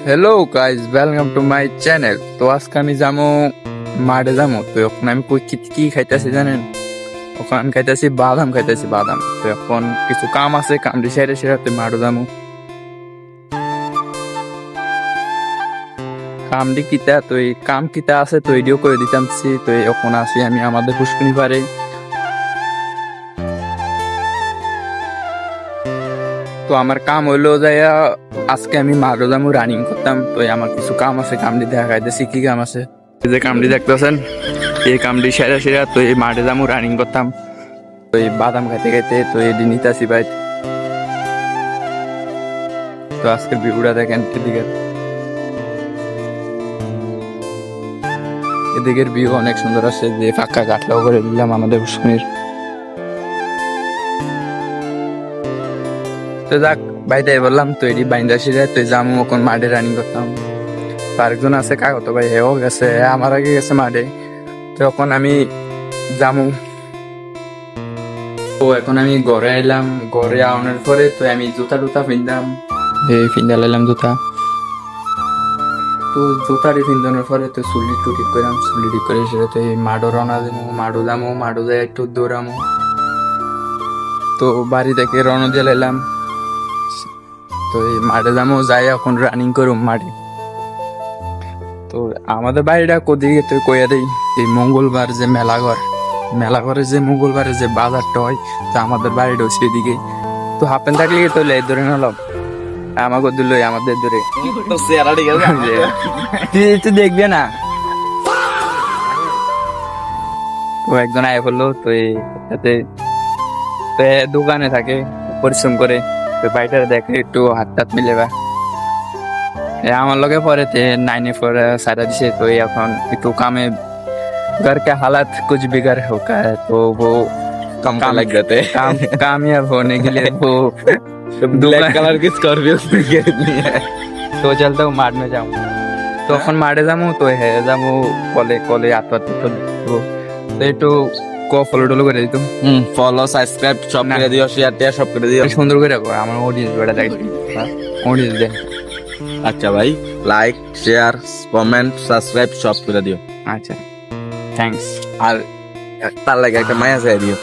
Hello guys, welcome to my channel. তো আজকে আমি যাবো মাঠে যাবো। তো এখন আমি কি খাইতেছি জানেন? ওখানে খাইতেছি বাদাম, বাদাম। তো এখন কিছু কাম আছে, কামটি সেরে সেরে মাঠে যাবো। কামটি কিতা, তো এই কাম কিতা আছে তো এডিও করে দিতামছি। তো এখন আছি আমি আমাদের পুষ্কুনি পারে। তো আমার কাম হইলো যাইয়া আজকে আমি মাঠে যাবো, রানিং করতাম। তো আমার কিছু কাম আছে, কামটি দেখা খাইতেছি কি কাম আছে। এই যে কামটি দেখতেছেন, এই কামটি সেরা সেরা তো এই মাঠে যাবো, রানিং করতাম। তো এই বাদাম খাইতে খাইতে তো এটি নিতাছি ভাই। তো আজকের ভিউটা দেখেন, এদিকের ভিউ অনেক সুন্দর আছে। যে ফাঁকা কাটলাও করে দিলাম আমাদের পুষ্করিণীর। তো যাক ভাই, তাই বললাম তো এটি বাইন্দাসি যায়। তো যামু এখন মাঠে রানিং করতাম। তো আরেকজন আছে কাকত ভাই, হেও গেছে, আমার আগে গেছে মাঠে। তো এখন আমি যামু। তো এখন আমি ঘরে আইলাম, ঘরে আনার পরে তো আমি জুতা টুতা পিনলাম, এই পিন্দা লাইলাম জুতা। তো জুতাটি পিন্দানোর পরে তো চুলি একটু ঠিক করলাম, চুলি ঠিক করে সেটা তো এই মাডো রওনা দেবো, মাডো যাবো, মাডো যাই একটু দৌড়ামো। তো বাড়ি থেকে রওনা দিয়ে লাইলাম। তো এই মাঠে যাবো, যাই এখন রানিং করুম মাঠে। তো আমাদের বাড়িটা কোদিকে তুই কইয়া দেই, এই মঙ্গলবার যে মেলাঘরে যে মঙ্গলবারে যে বাজারটা হয়, তো আমাদের বাড়িটা সেদিকে। তো হাফ প্যান্ট থাকলে তো লে ধরে নিলাম, আমাকে দিল আমাদের ধরে। তুই দেখবি না? তো একজন আয় বললো, তো এতে দোকানে থাকে, পরিশ্রম করে। তো বাড়িটা দেখে একটু হাত টাত মিলেবা। আমার লগে পরে 9 পরে সারা দিছে। তো এখন একটু কামে, घर के हालात कुछ बिगड़ होगा है, तो वो कम लग जाते हैं। कामयाब होने के लिए वो ब्लैक कलर की स्कॉर्पियो खरीदनी है। তো চলতে মাঠ में যাবো। তো এখন মাঠে যাবো, তো যাবো কলে কলে আত্মহত্যা তো একটু ফলো টলো করে দিত। फॉलो सब्सक्राइब সব করে দিও, শেয়ার টিয়ার সব করে দিও। সুন্দর করে রাখো, আমার অডিয়েন্স বেড়া দেখি, অডিয়েন্স দেখ। আচ্ছা ভাই, লাইক শেয়ার কমেন্ট সাবস্ক্রাইব সব করে দিও। আচ্ছা, থ্যাঙ্কস। আর তার লাগে একটা মায়া চাই দিও।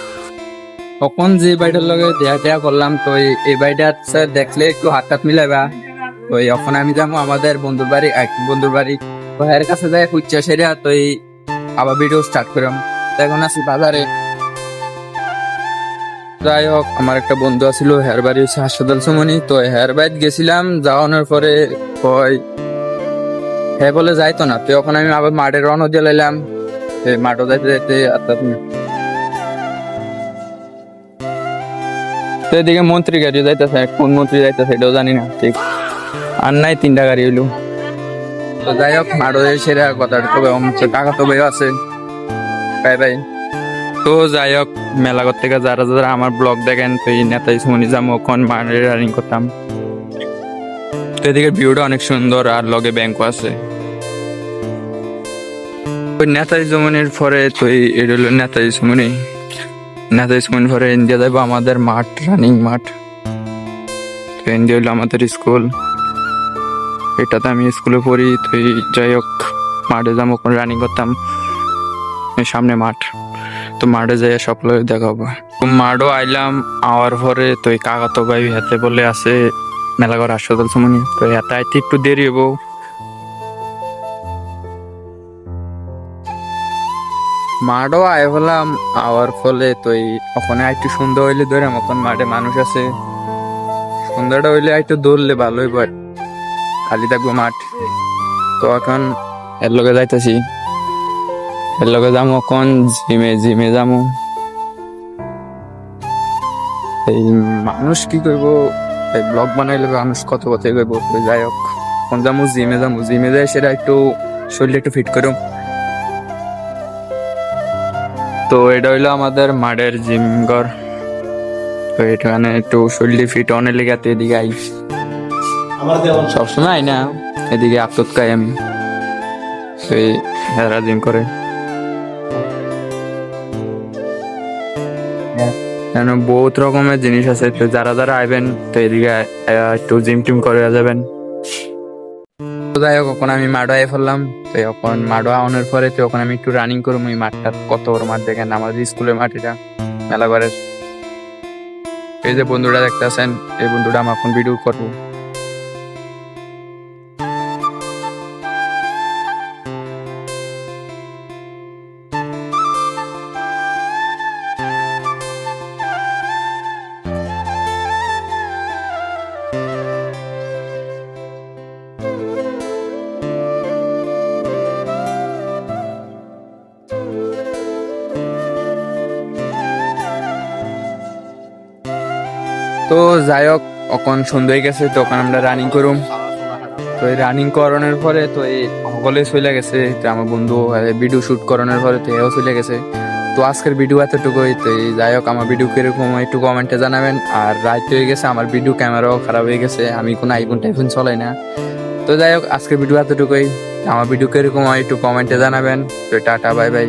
তখন যে বাড়িটার লগে দেয়া টেয়া করলাম, তো এই বাড়িটা দেখলে একটু হাত টাত মিলাবা। তো এখন আমি যাবো আমাদের বন্ধুর বাড়ি, এক বন্ধুর বাড়ি। তো এর কাছে যাই খুঁজছে সেটা, তো আবার ভিডিও স্টার্ট করলাম। তো এখন আছি বাজারে। যাই হোক, আমার একটা বন্ধু আছিল, হেয়ার বাড়ি হচ্ছে হাসপাতাল সমনি। তো হেয়ার বাড়ি গেছিলাম, যাওয়ানোর পরে হ্যাঁ বলে যাইতো না। তো এখন আমি আবার মাঠে রওনা দিয়ে লাইলাম। মাঠও যাইতে যাইতে তো এদিকে মন্ত্রী গাড়ি যাইতেছে, কোন মন্ত্রী যাইতেছে এটাও জানি না ঠিক। আর নাই 3টা গাড়ি হইলো। তো যাই হোক, মাঠও সেরা কথা কাকা তো ভাই আছে, বাই বাই। তো যাই হোক, মেলাঘর থেকে যারা যারা আমার ব্লগ দেখেন, তো এই নেতাজি সুমনি যাবো, ওখান মাঠে রানিং করতাম। তো এদিকে ভিউটা অনেক সুন্দর, আর লগে ব্যাংকও আছে। ওই নেতাজি সুমনির পরে তো এটা হলো নেতাজি সুমনি পরে ইন্ডিয়া যাবো আমাদের মাঠ, রানিং মাঠ। তো ইন্ডিয়া হলো আমাদের স্কুল, এটাতে আমি স্কুলে পড়ি। তো যাই হোক, মাঠে যাবো, রানিং করতাম, সামনে মাঠ। তো মাঠে যাই সব লোক দেখা হবো। তো মাঠও আইলাম, আওয়ার পরে তো কাকা তো ভাই হাতে বলে আছে মেলাঘর হাসপাতাল সমনি। তো হাতে আইতে একটু দেরি হবো। মাঠও আয় হলাম, আওয়ার ফলে তো ওখানে একটু সুন্দর হইলে ধরে মতন মাঠে মানুষ আছে। সন্ধ্যাটা হইলে একটু দৌড়লে ভালো হইব, খালি থাকবো মাঠ। তো এখন এর লগে যাইতেছি, এর লগে যাবো এখন জিমে যাবো। এই মানুষ কি করবো, এই ব্লগ বানাইলে মানুষ কত কথাই করবো। তো যাই হোক, এখন যাবো জিমে যাই, সেটা একটু শরীরটা একটু ফিট করুম। তো এটা হইলো আমাদের মাঠের জিম ঘর। তো এখানে একটু শরীর ফিট অনেক লেগে এদিকে আই, সবসময় আই না, এদিকে আপলোড খাই আমি। হেরা জিম করে, বহুত রকমের জিনিস আছে। তো যারা যারা আইবেন, তো এদিকে একটু জিম টিম করে যাবেন। তো যাই হোক এখন আমি মাঠে আই ফেললাম। তো এখন মাঠে আওয়ানোর পরে তো এখন আমি একটু রানিং করবো। এই মাঠটা কত বড় মাঠ দেখেন, আমাদের স্কুলের মাঠ এটা, মেলাঘরের। এই যে বন্ধুরা দেখতেছেন, এই বন্ধুটা আমি এখন ভিডিও করবো। তো যাই হোক এখন সন্ধ্যা হয়ে গেছে, তখন আমরা রানিং করুম। তো এই রানিং করানোর পরে তো এই সকলে চলে গেছে। তো আমার বন্ধু ভিডিও শুট করানোর পরে তো এও চলে গেছে। তো আজকের ভিডিও এতটুকুই। তো এই যাই হোক আমার ভিডিও কিরকম হয় একটু কমেন্টে জানাবেন। আর রাত হয়ে গেছে, আমার ভিডিও ক্যামেরাও খারাপ হয়ে গেছে, আমি কোনো আইফোন টাইফোন চলাই না। তো যাই হোক আজকের ভিডিও এতটুকুই। আমার ভিডিও কিরকম হয় একটু কমেন্টে জানাবেন। তো টাটা, বাই বাই।